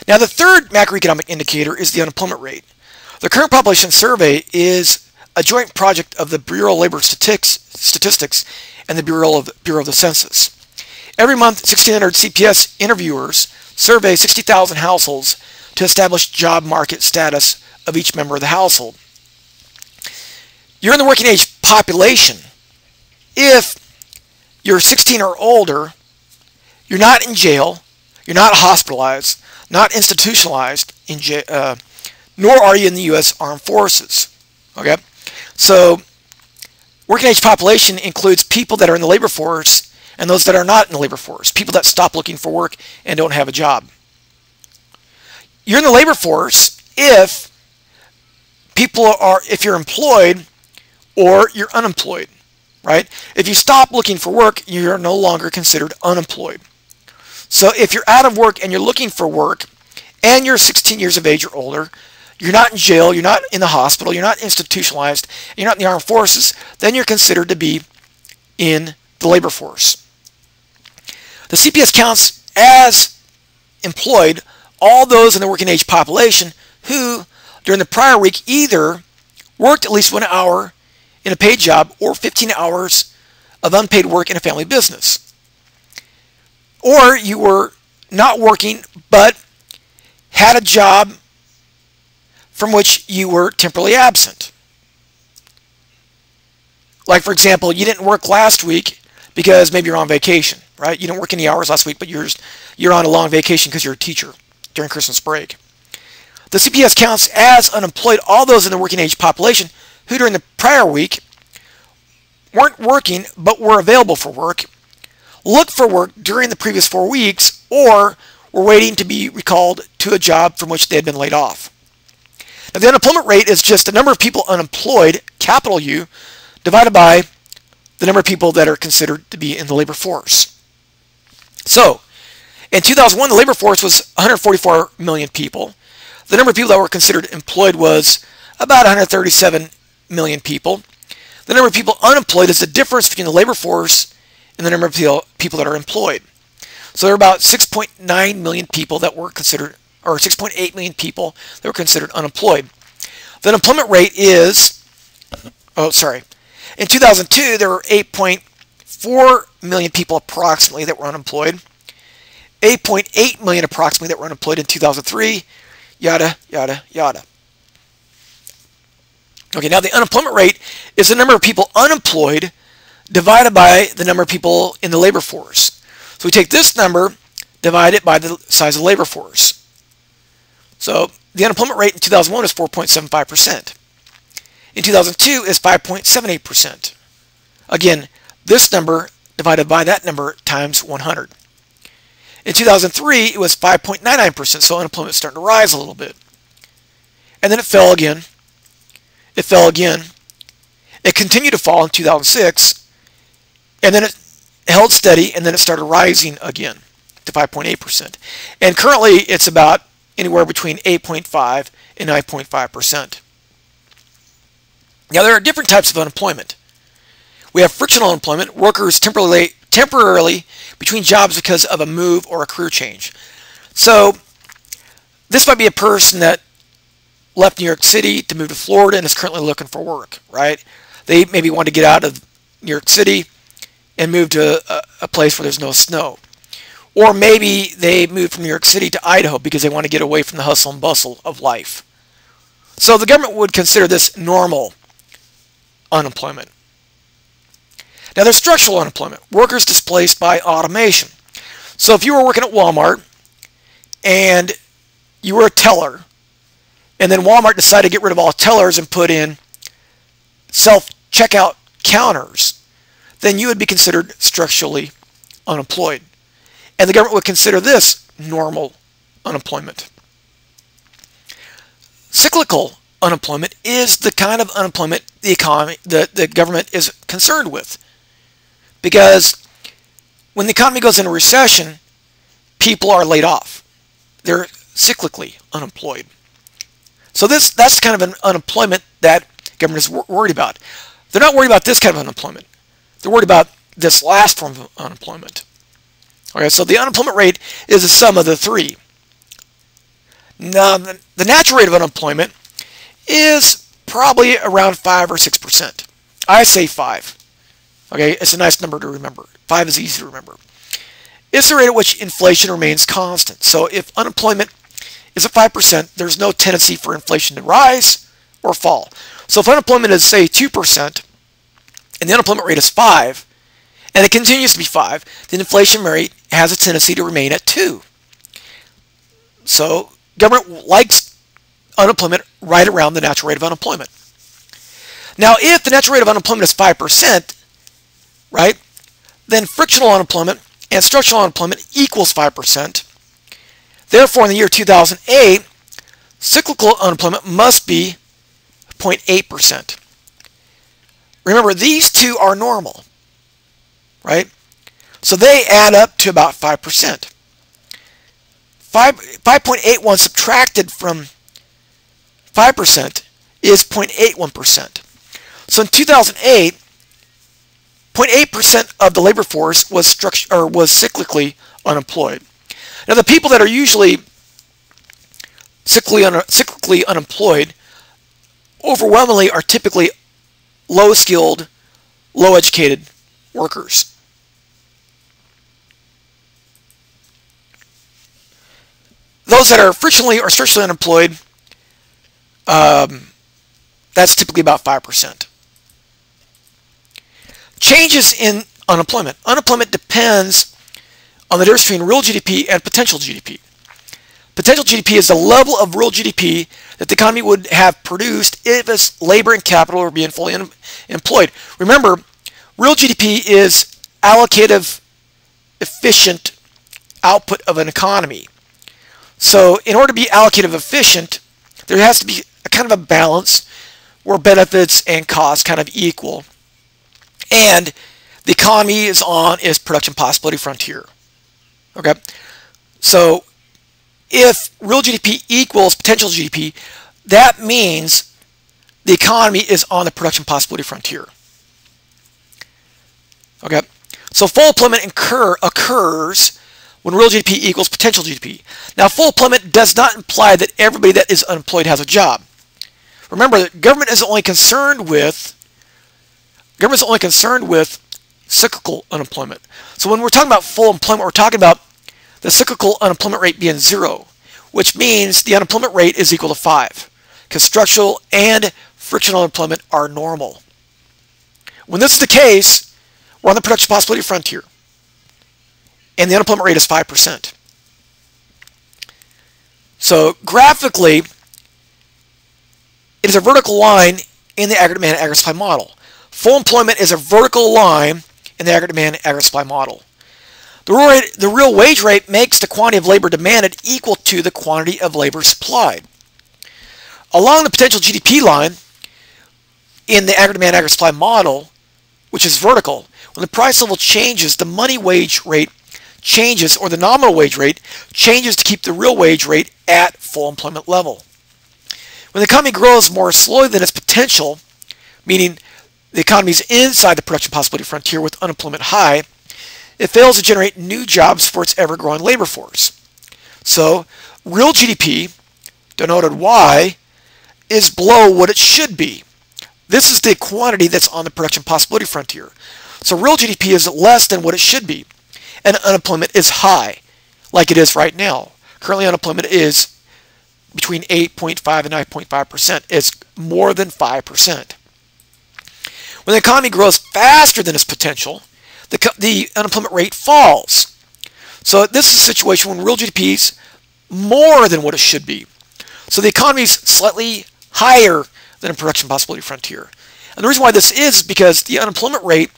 Now, the third macroeconomic indicator is the unemployment rate. The current population survey is a joint project of the Bureau of Labor Statistics and the Bureau of the Census. Every month, 1,600 CPS interviewers survey 60,000 households to establish job market status of each member of the household. You're in the working age population. If you're 16 or older, you're not in jail, you're not hospitalized, not institutionalized in jail, nor are you in the U.S. Armed Forces. Okay, so working age population includes people that are in the labor force and those that are not in the labor force, people that stop looking for work and don't have a job. You're in the labor force if you're employed or you're unemployed, right? If you stop looking for work, you're no longer considered unemployed. So if you're out of work and you're looking for work and you're 16 years of age or older, you're not in jail, you're not in the hospital, you're not institutionalized, you're not in the armed forces, then you're considered to be in the labor force. The CPS counts as employed all those in the working age population who, during the prior week, either worked at least 1 hour in a paid job or 15 hours of unpaid work in a family business. Or you were not working but had a job from which you were temporarily absent. Like, for example, you didn't work last week because maybe you're on vacation, right? You didn't work any hours last week, but you're on a long vacation because you're a teacher during Christmas break. The CPS counts as unemployed all those in the working age population who during the prior week weren't working but were available for work, looked for work during the previous 4 weeks, or were waiting to be recalled to a job from which they had been laid off. Now, the unemployment rate is just the number of people unemployed, capital U, divided by the number of people that are considered to be in the labor force. So, in 2001, the labor force was 144 million people. The number of people that were considered employed was about 137 million people. The number of people unemployed is the difference between the labor force and the number of people that are employed. So there are about 6.9 million people that were considered, or 6.8 million people that were considered unemployed. The unemployment rate is, in 2002, there were 8.4 million people approximately that were unemployed, 8.8 million approximately that were unemployed in 2003, yada, yada, yada. Okay, now the unemployment rate is the number of people unemployed divided by the number of people in the labor force. So we take this number, divide it by the size of the labor force. So the unemployment rate in 2001 is 4.75%. In 2002 is 5.78%. Again, this number divided by that number times 100. In 2003, it was 5.99%, so unemployment is starting to rise a little bit. And then it fell again. It fell again. It continued to fall in 2006, and then it held steady, and then it started rising again to 5.8%. And currently, it's about anywhere between 8.5 and 9.5%. Now, there are different types of unemployment. We have frictional unemployment, workers temporarily between jobs because of a move or a career change. So this might be a person that left New York City to move to Florida and is currently looking for work, right? They maybe want to get out of New York City and move to a place where there's no snow. Or maybe they moved from New York City to Idaho because they want to get away from the hustle and bustle of life. So the government would consider this normal unemployment. Now there's structural unemployment, workers displaced by automation. So if you were working at Walmart and you were a teller, and then Walmart decided to get rid of all tellers and put in self-checkout counters, then you would be considered structurally unemployed. And the government would consider this normal unemployment. Cyclical unemployment is the kind of unemployment the government is concerned with. Because when the economy goes into recession, people are laid off. They're cyclically unemployed. So that's kind of an unemployment that government is worried about. They're not worried about this kind of unemployment. They're worried about this last form of unemployment. Okay, so the unemployment rate is the sum of the three. Now, the natural rate of unemployment is probably around 5 or 6%. I say 5. Okay, it's a nice number to remember. 5 is easy to remember. It's the rate at which inflation remains constant. So if unemployment is at 5%, there's no tendency for inflation to rise or fall. So if unemployment is, say, 2%, and the unemployment rate is 5, and it continues to be 5, the inflation rate has a tendency to remain at 2. So government likes unemployment right around the natural rate of unemployment. Now, if the natural rate of unemployment is 5%, right, then frictional unemployment and structural unemployment equals 5%. Therefore, in the year 2008, cyclical unemployment must be 0.8%. Remember, these two are normal, right? So they add up to about 5%. 5.81 subtracted from 5% is 0.81%. So in 2008, 0.8% of the labor force was cyclically unemployed. Now, the people that are usually cyclically unemployed overwhelmingly are typically low-skilled, low-educated workers. Those that are frictionally or structurally unemployed, that's typically about 5%. Changes in unemployment. Unemployment depends on the difference between real GDP and potential GDP. Potential GDP is the level of real GDP that the economy would have produced if its labor and capital were being fully employed. Remember, real GDP is allocative, efficient output of an economy. So in order to be allocative efficient, there has to be a kind of a balance where benefits and costs kind of equal. And the economy is on its production possibility frontier. Okay? So if real GDP equals potential GDP, that means the economy is on the production possibility frontier. Okay? So full employment occurs when real GDP equals potential GDP. Now, full employment does not imply that everybody that is unemployed has a job. Remember, the government is only concerned with cyclical unemployment. So when we're talking about full employment, we're talking about the cyclical unemployment rate being 0, which means the unemployment rate is equal to 5, because structural and frictional unemployment are normal. When this is the case, we're on the production possibility frontier, and the unemployment rate is 5%. So graphically, it is a vertical line in the aggregate demand aggregate supply model. Full employment is a vertical line in the aggregate demand aggregate supply model. The real wage rate makes the quantity of labor demanded equal to the quantity of labor supplied. Along the potential GDP line in the aggregate demand aggregate supply model, which is vertical, when the price level changes, the money wage rate changes, or the nominal wage rate changes to keep the real wage rate at full employment level. When the economy grows more slowly than its potential, meaning the economy is inside the production possibility frontier with unemployment high, it fails to generate new jobs for its ever-growing labor force. So real GDP, denoted Y, is below what it should be. This is the quantity that's on the production possibility frontier. So real GDP is less than what it should be, and unemployment is high, like it is right now. Currently, unemployment is between 8.5 and 9.5%. It's more than 5%. When the economy grows faster than its potential, the unemployment rate falls. So this is a situation when real GDP is more than what it should be. So the economy is slightly higher than a production possibility frontier. And the reason why this is because the unemployment rate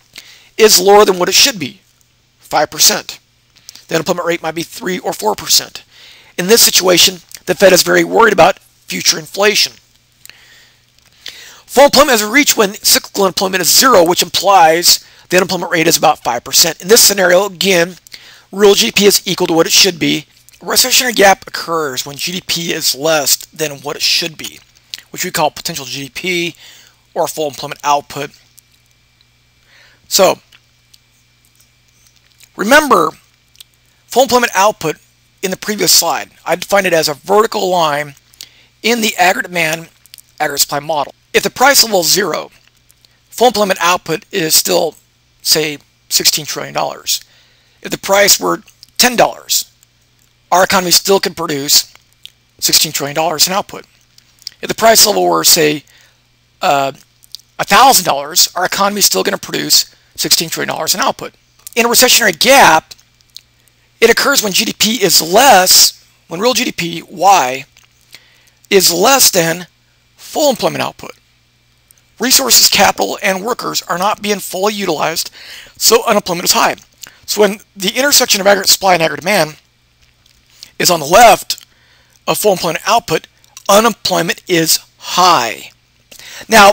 is lower than what it should be, 5%. The unemployment rate might be 3 or 4%. In this situation, the Fed is very worried about future inflation. Full employment is reached when cyclical unemployment is 0, which implies the unemployment rate is about 5%. In this scenario, again, real GDP is equal to what it should be. A recessionary gap occurs when GDP is less than what it should be, which we call potential GDP or full employment output. So, remember, full employment output in the previous slide. I defined it as a vertical line in the aggregate demand, aggregate supply model. If the price level is 0, full employment output is still, say, $16 trillion. If the price were $10, our economy still could produce $16 trillion in output. If the price level were, say, $1,000, our economy is still going to produce $16 trillion in output. In a recessionary gap, it occurs when GDP is less, when real GDP, Y, is less than full employment output. Resources, capital, and workers are not being fully utilized, so unemployment is high. So when the intersection of aggregate supply and aggregate demand is on the left of full employment output, unemployment is high. Now,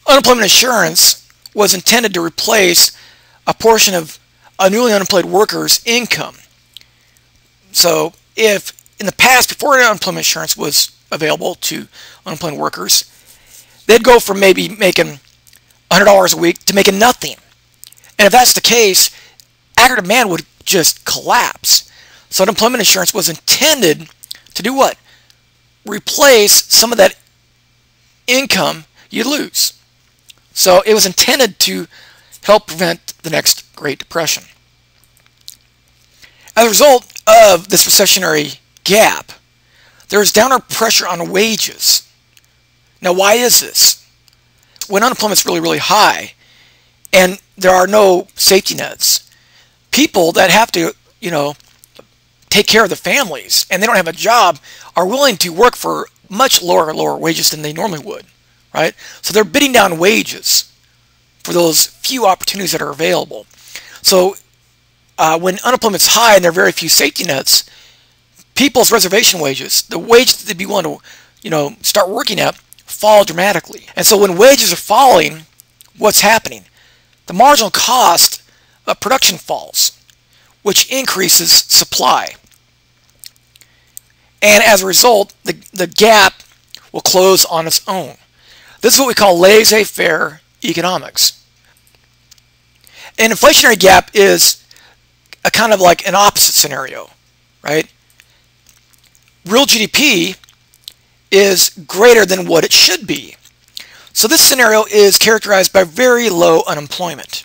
unemployment insurance was intended to replace a portion of a newly unemployed worker's income. So if in the past, before unemployment insurance was available to unemployed workers, they'd go from maybe making $100 a week to making nothing. And if that's the case, aggregate demand would just collapse. So unemployment insurance was intended to do what? Replace some of that income you lose. So it was intended to help prevent the next Great Depression. As a result of this recessionary gap, there is downward pressure on wages. Now, why is this? When unemployment is really, really high and there are no safety nets, people that have to, take care of their families and they don't have a job are willing to work for much lower wages than they normally would, right? So they're bidding down wages for those few opportunities that are available. So when unemployment's high and there are very few safety nets, people's reservation wages, the wage that they'd be willing to, start working at, fall dramatically. And so when wages are falling, what's happening? The marginal cost of production falls, which increases supply. And as a result, the gap will close on its own. This is what we call laissez-faire economics. An inflationary gap is a kind of like an opposite scenario, right? Real GDP is greater than what it should be. So this scenario is characterized by very low unemployment.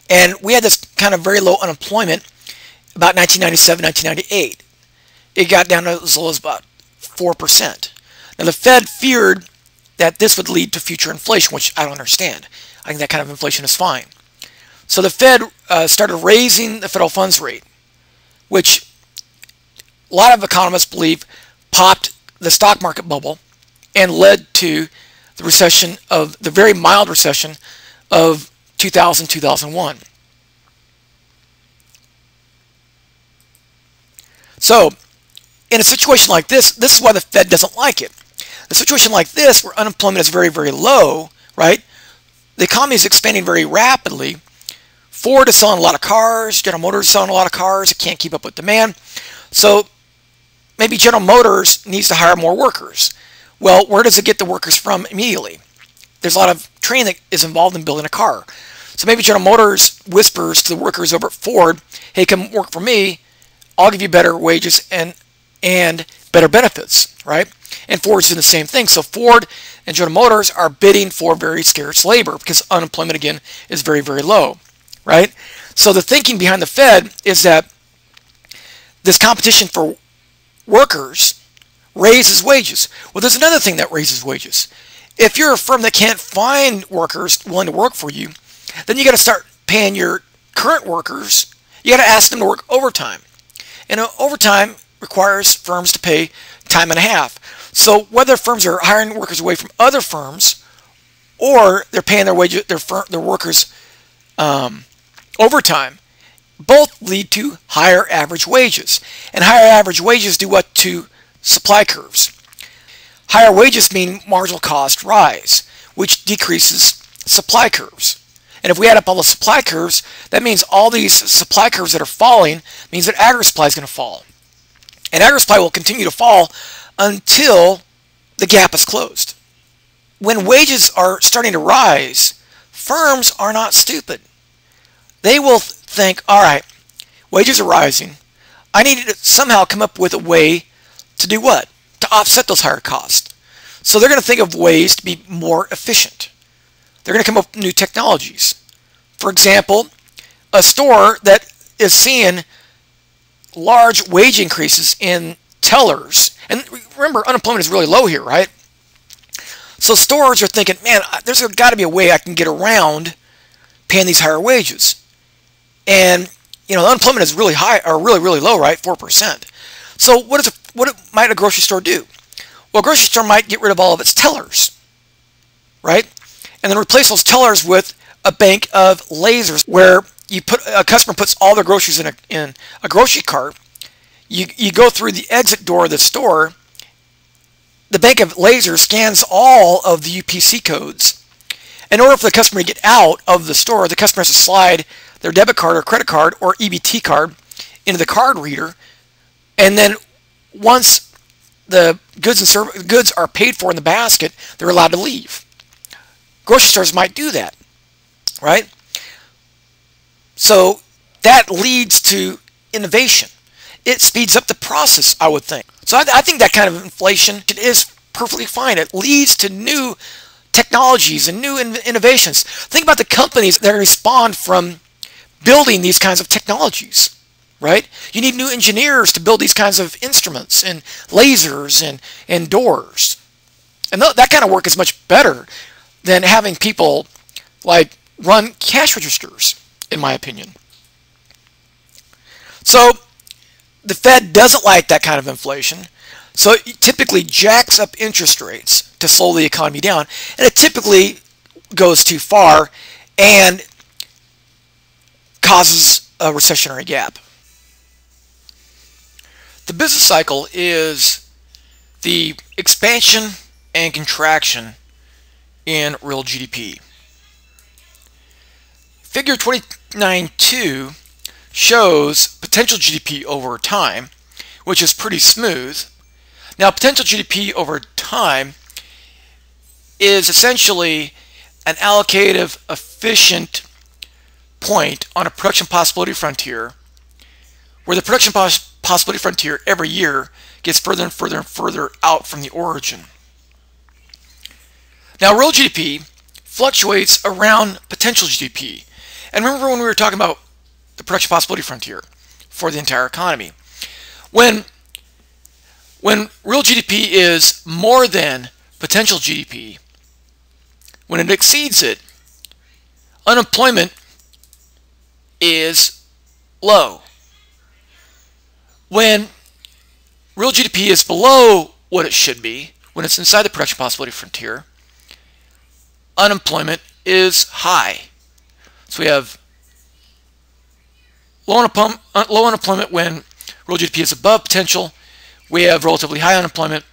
And we had this kind of very low unemployment about 1997, 1998. It got down to as low as about 4%. Now the Fed feared that this would lead to future inflation, which I don't understand. I think that kind of inflation is fine. So the Fed started raising the federal funds rate, which a lot of economists believe popped the stock market bubble and led to the recession of the very mild recession of 2000-2001. So in a situation like this is why the Fed doesn't like it. A situation like this, where unemployment is very, very low, right? The economy is expanding very rapidly. Ford is selling a lot of cars. General Motors is selling a lot of cars. It can't keep up with demand. So maybe General Motors needs to hire more workers. Well, where does it get the workers from immediately? There's a lot of training that is involved in building a car. So maybe General Motors whispers to the workers over at Ford, hey, come work for me. I'll give you better wages and better benefits, right? And Ford's doing the same thing. So Ford and General Motors are bidding for very scarce labor because unemployment, again, is very, very low, right? So the thinking behind the Fed is that this competition for workers raises wages. Well, there's another thing that raises wages. If you're a firm that can't find workers willing to work for you, then you got to start paying your current workers. You got to ask them to work overtime. And overtime requires firms to pay time and a half. So whether firms are hiring workers away from other firms or they're paying their workers overtime, both lead to higher average wages. And higher average wages do what to supply curves? Higher wages mean marginal cost rise, which decreases supply curves. And if we add up all the supply curves, that means all these supply curves that are falling means that aggregate supply is going to fall. And aggregate supply will continue to fall until the gap is closed. When wages are starting to rise, firms are not stupid. They will think, all right, wages are rising. I needed to somehow come up with a way to do what? To offset those higher costs. So they're going to think of ways to be more efficient. They're going to come up with new technologies. For example, a store that is seeing large wage increases in tellers, and remember, unemployment is really low here, right? So stores are thinking, man, there's got to be a way I can get around paying these higher wages. And the unemployment is really high, or really low, right? 4%. So what might a grocery store do? Well, a grocery store might get rid of all of its tellers, right? And then replace those tellers with a bank of lasers where a customer puts all their groceries in a grocery cart. You go through the exit door of the store. The bank of lasers scans all of the UPC codes. In order for the customer to get out of the store, the customer has to slide their debit card or credit card or EBT card into the card reader. And then once the goods are paid for in the basket, they're allowed to leave. Grocery stores might do that, right? So that leads to innovation. It speeds up the process, I would think. So I think that kind of inflation is perfectly fine. It leads to new technologies and new innovations. Think about the companies that respond from building these kinds of technologies, right? You need new engineers to build these kinds of instruments and lasers and doors. And that kind of work is much better than having people like run cash registers, in my opinion. So the Fed doesn't like that kind of inflation, so it typically jacks up interest rates to slow the economy down, and it typically goes too far and causes a recessionary gap. The business cycle is the expansion and contraction in real GDP. Figure 29.2 shows potential GDP over time, which is pretty smooth. Now, potential GDP over time is essentially an allocative, efficient point on a production possibility frontier, where the production possibility frontier every year gets further and further and further out from the origin. Now, real GDP fluctuates around potential GDP. And remember when we were talking about the production possibility frontier for the entire economy? When real GDP is more than potential GDP, when it exceeds it, unemployment is low. When real GDP is below what it should be, when it's inside the production possibility frontier, unemployment is high. So we have low unemployment when real GDP is above potential. We have relatively high unemployment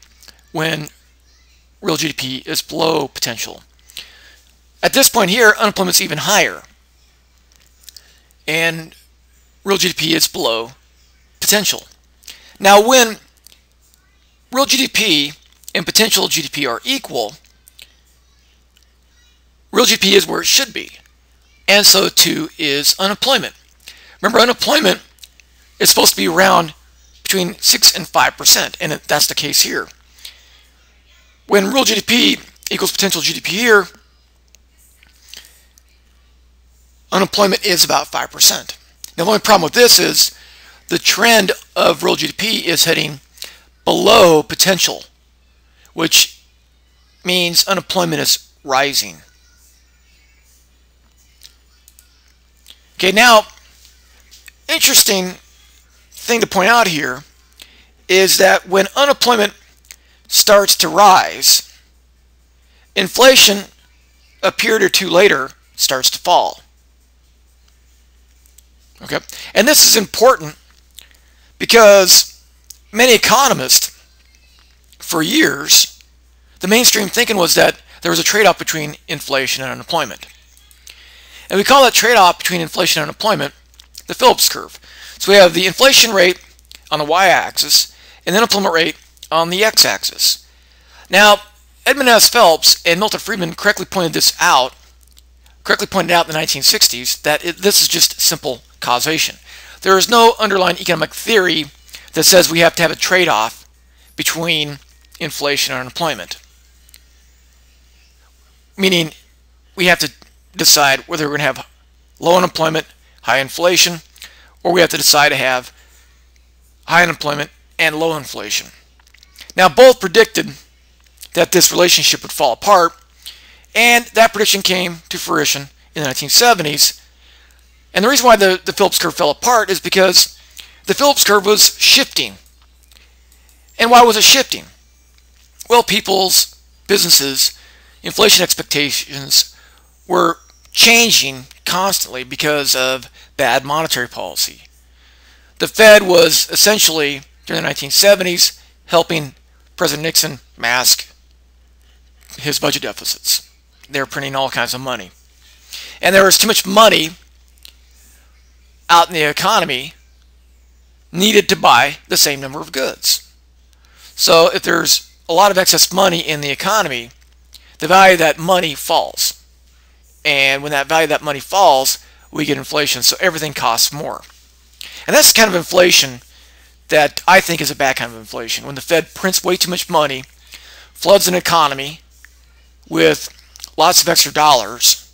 when real GDP is below potential. At this point here, unemployment is even higher, and real GDP is below potential. Now, when real GDP and potential GDP are equal, real GDP is where it should be, and so too is unemployment. Remember, unemployment is supposed to be around between 6 and 5%, and that's the case here. When real GDP equals potential GDP here, unemployment is about 5%. Now, the only problem with this is the trend of real GDP is heading below potential, which means unemployment is rising. Okay, now, interesting thing to point out here is that when unemployment starts to rise, inflation a period or two later starts to fall. Okay, and this is important because many economists, for years, the mainstream thinking was that there was a trade-off between inflation and unemployment. And we call that trade-off between inflation and unemployment the Phillips curve. So we have the inflation rate on the y-axis and the unemployment rate on the x-axis. Now, Edmund S. Phelps and Milton Friedman correctly pointed out in the 1960s that this is just simple causation. there is no underlying economic theory that says we have to have a trade-off between inflation and unemployment. Meaning we have to decide whether we're going to have low unemployment, high inflation, or we have to decide to have high unemployment and low inflation. Now, both predicted that this relationship would fall apart, and that prediction came to fruition in the 1970s. And the reason why the Phillips curve fell apart is because the Phillips curve was shifting. And why was it shifting? Well, people's, businesses, inflation expectations were changing constantly because of bad monetary policy. The Fed was essentially, during the 1970s, helping President Nixon mask his budget deficits. They were printing all kinds of money. And there was too much money out in the economy needed to buy the same number of goods. So if there's a lot of excess money in the economy, the value of that money falls. And when that value of that money falls, we get inflation, so everything costs more. And that's the kind of inflation that I think is a bad kind of inflation. When the Fed prints way too much money, floods an economy with lots of extra dollars,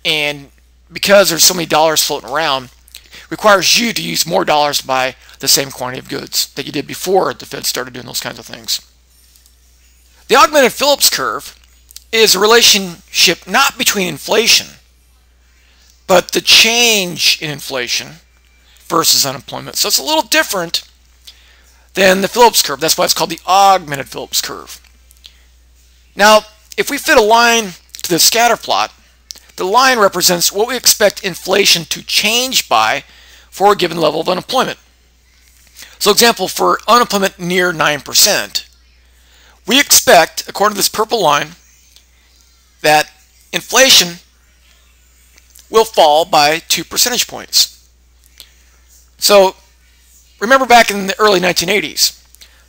and because there's so many dollars floating around, requires you to use more dollars to buy the same quantity of goods that you did before the Fed started doing those kinds of things. The Augmented Phillips Curve is a relationship not between inflation, but the change in inflation versus unemployment. So it's a little different than the Phillips curve. That's why it's called the Augmented Phillips Curve. Now, if we fit a line to the scatter plot, the line represents what we expect inflation to change by for a given level of unemployment. So example, for unemployment near 9%, we expect, according to this purple line, that inflation will fall by 2 percentage points. So remember back in the early 1980s,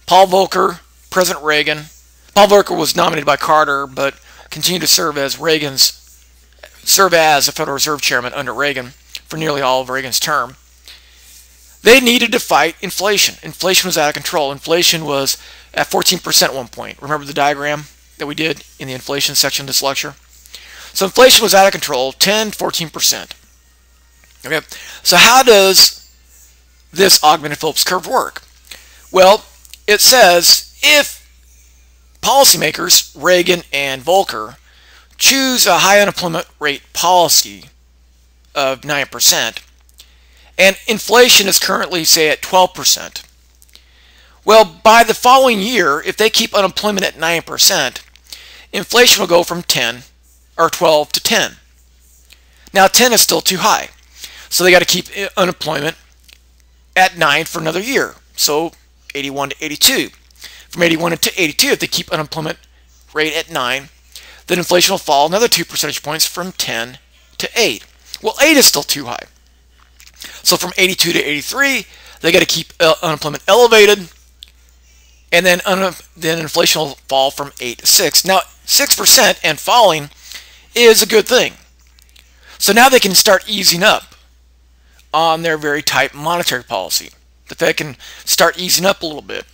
Paul Volcker, President Reagan. Paul Volcker was nominated by Carter, but continued to serve as a Federal Reserve Chairman under Reagan for nearly all of Reagan's term. They needed to fight inflation. Inflation was out of control. Inflation was at 14% at one point. Remember the diagram that we did in the inflation section of this lecture? So inflation was out of control, 10, 14%. Okay, so how does this Augmented Phillips curve work? Well, it says if policymakers, Reagan and Volcker, choose a high unemployment rate policy of 9%, and inflation is currently, say, at 12%, well, by the following year, if they keep unemployment at 9%, inflation will go from 12 to 10. Now 10 is still too high, so they got to keep unemployment at 9 for another year, so 81 to 82. From 81 to 82, if they keep unemployment rate at 9, then inflation will fall another 2 percentage points from 10 to 8. Well, 8 is still too high. So from 82 to 83, they got to keep unemployment elevated, and then inflation will fall from 8 to 6. Now, 6% and falling is a good thing. So now they can start easing up on their very tight monetary policy. The Fed can start easing up a little bit.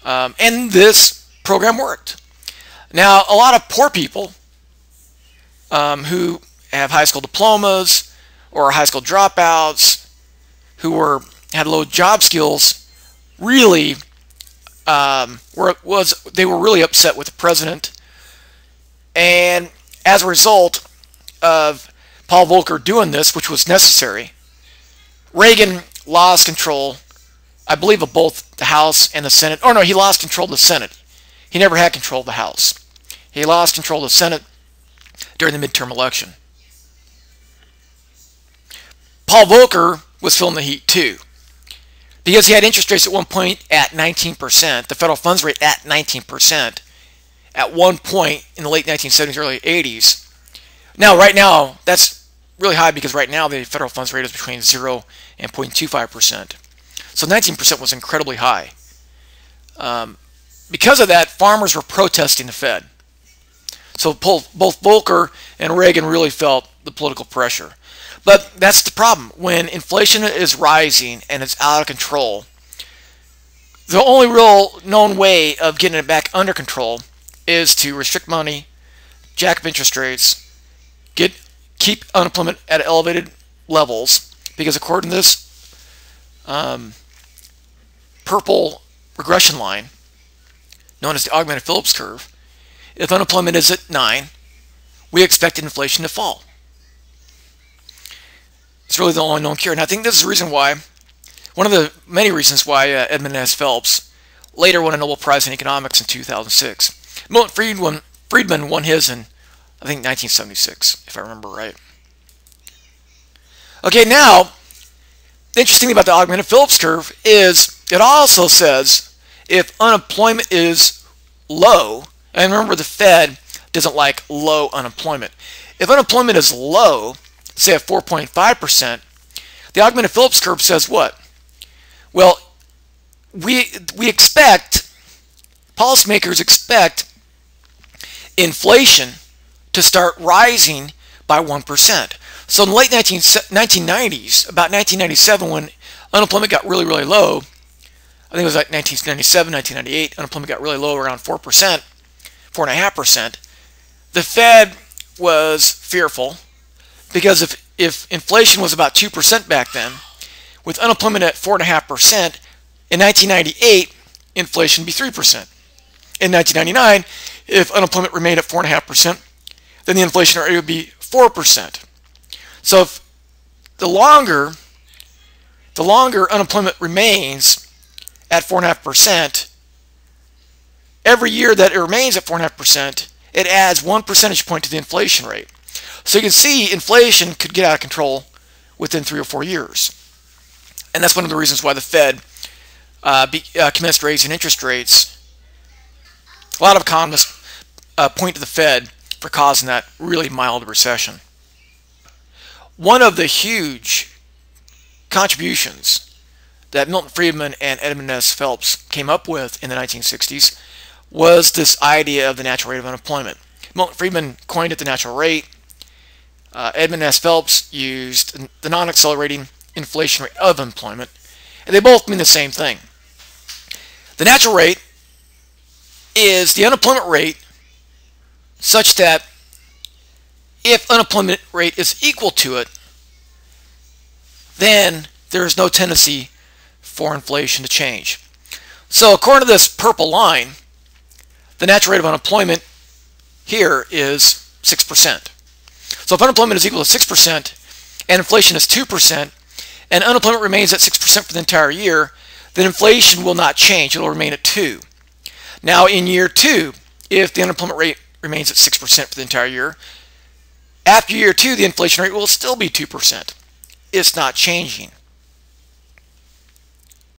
And this program worked. Now, a lot of poor people who have high school diplomas or high school dropouts who had low job skills really were really upset with the president. And as a result of Paul Volcker doing this, which was necessary, Reagan lost control, I believe, of both the House and the Senate. Oh no, he lost control of the Senate. He never had control of the House. He lost control of the Senate during the midterm election. Paul Volcker was feeling the heat too, because he had interest rates at one point at 19%, the federal funds rate at 19%, at one point in the late 1970s, early 80s. Now, right now, that's really high because right now the federal funds rate is between 0 and 0.25%. So 19% was incredibly high. Because of that, farmers were protesting the Fed. So both Volcker and Reagan really felt the political pressure. But that's the problem. When inflation is rising and it's out of control, the only real known way of getting it back under control is to restrict money, jack up interest rates, keep unemployment at elevated levels, because according to this purple regression line, known as the Augmented Phillips Curve, if unemployment is at 9, we expect inflation to fall. It's really the only known cure. And I think this is the reason why, one of the many reasons why Edmund S. Phelps later won a Nobel Prize in Economics in 2006. Milton Friedman won his in, I think, 1976, if I remember right. Okay, now, the interesting thing about the Augmented Phillips Curve is it also says if unemployment is low, and remember the Fed doesn't like low unemployment. If unemployment is low, say at 4.5%, the Augmented Phillips Curve says what? Well, we expect, policymakers expect inflation to start rising by 1%. So in the late 1990s, about 1997, when unemployment got really, really low, I think it was like 1997, 1998, unemployment got really low, around 4%, 4.5%. The Fed was fearful because if inflation was about 2% back then, with unemployment at 4.5%, in 1998, inflation would be 3%. In 1999, if unemployment remained at 4.5%, then the inflation rate would be 4%. So if the longer unemployment remains at 4.5%, every year that it remains at 4.5%, it adds 1 percentage point to the inflation rate. So you can see inflation could get out of control within 3 or 4 years. And that's one of the reasons why the Fed commenced raising interest rates. A lot of economists point to the Fed for causing that really mild recession. One of the huge contributions that Milton Friedman and Edmund S. Phelps came up with in the 1960s was this idea of the natural rate of unemployment. Milton Friedman coined it the natural rate. Edmund S. Phelps used the non-accelerating inflation rate of employment, and they both mean the same thing. The natural rate is the unemployment rate such that if unemployment rate is equal to it, then there is no tendency for inflation to change. So according to this purple line, the natural rate of unemployment here is 6%. So if unemployment is equal to 6% and inflation is 2% and unemployment remains at 6% for the entire year, then inflation will not change. It will remain at 2. Now in year 2, if the unemployment rate remains at 6% for the entire year, after year 2, the inflation rate will still be 2%. It's not changing.